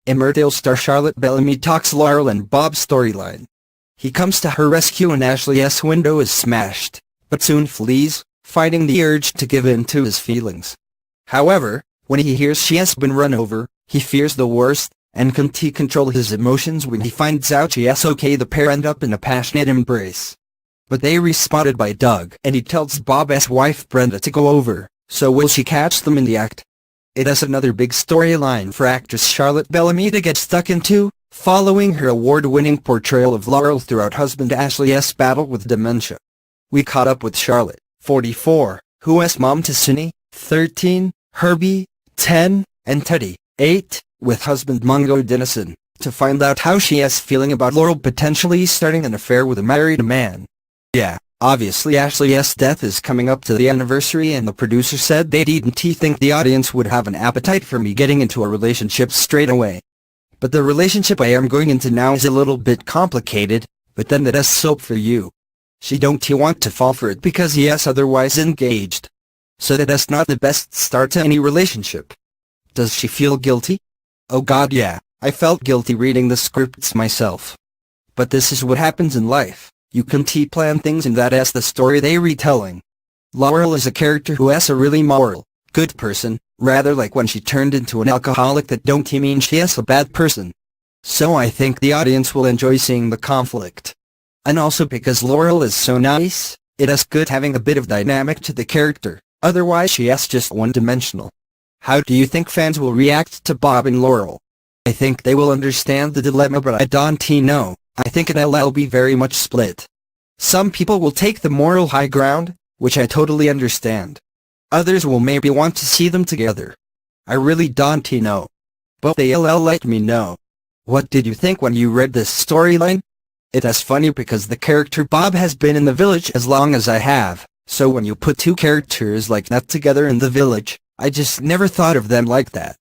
Emmerdale star Charlotte Bellamy talks Laurel and Bob storyline. He comes to her rescue and Ashley's window is smashed, but soon flees, fighting the urge to give in to his feelings. However, when he hears she has been run over, he fears the worst, and can't control his emotions when he finds out she's okay. The pair end up in a passionate embrace. But they respotted by Doug, and he tells Bob's wife Brenda to go over, so will she catch them in the act? It is another big storyline for actress Charlotte Bellamy to get stuck into, following her award-winning portrayal of Laurel throughout husband Ashley's battle with dementia. We caught up with Charlotte, 44, who is mom to Cindy, 13, Herbie, 10, and Teddy, 8, with husband Mungo Dennison, to find out how she is feeling about Laurel potentially starting an affair with a married man. Yeah, obviously Ashley's death is coming up to the anniversary, and the producer said they didn't think the audience would have an appetite for me getting into a relationship straight away. But the relationship I am going into now is a little bit complicated, but then that is soap for you. She don't want to fall for it because he is otherwise engaged. So that is not the best start to any relationship. Does she feel guilty? Oh god yeah, I felt guilty reading the scripts myself. But this is what happens in life. You can't plan things, and that is the story they retelling. Laurel is a character who is a really moral, good person, rather like when she turned into an alcoholic. That don't mean she is a bad person. So I think the audience will enjoy seeing the conflict. And also because Laurel is so nice, it is good having a bit of dynamic to the character, otherwise she is just one-dimensional. How do you think fans will react to Bob and Laurel? I think they will understand the dilemma, but I don't know. I think it'll be very much split. Some people will take the moral high ground, which I totally understand. Others will maybe want to see them together. I really don't know. But they'll let me know. What did you think when you read this storyline? It is funny because the character Bob has been in the village as long as I have, so when you put two characters like that together in the village, I just never thought of them like that.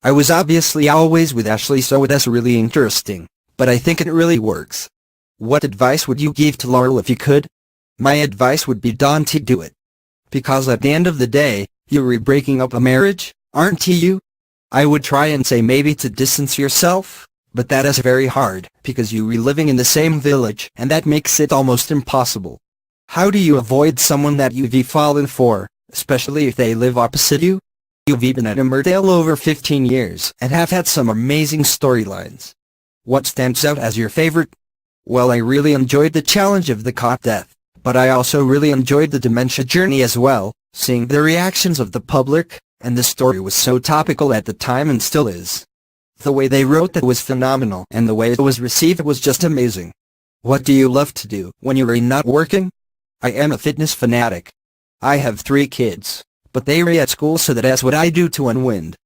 I was obviously always with Ashley, so it is really interesting. But I think it really works. What advice would you give to Laurel if you could? My advice would be don't do it. Because at the end of the day, you're breaking up a marriage, aren't you? I would try and say maybe to distance yourself, but that is very hard, because you're living in the same village, and that makes it almost impossible. How do you avoid someone that you've fallen for, especially if they live opposite you? You've been at Emmerdale over 15 years, and have had some amazing storylines. What stands out as your favorite? Well, I really enjoyed the challenge of the cot death, but I also really enjoyed the dementia journey as well, seeing the reactions of the public, and the story was so topical at the time and still is. The way they wrote that was phenomenal, and the way it was received was just amazing. What do you love to do when you're not working? I am a fitness fanatic. I have 3 kids, but they are at school, so that is what I do to unwind.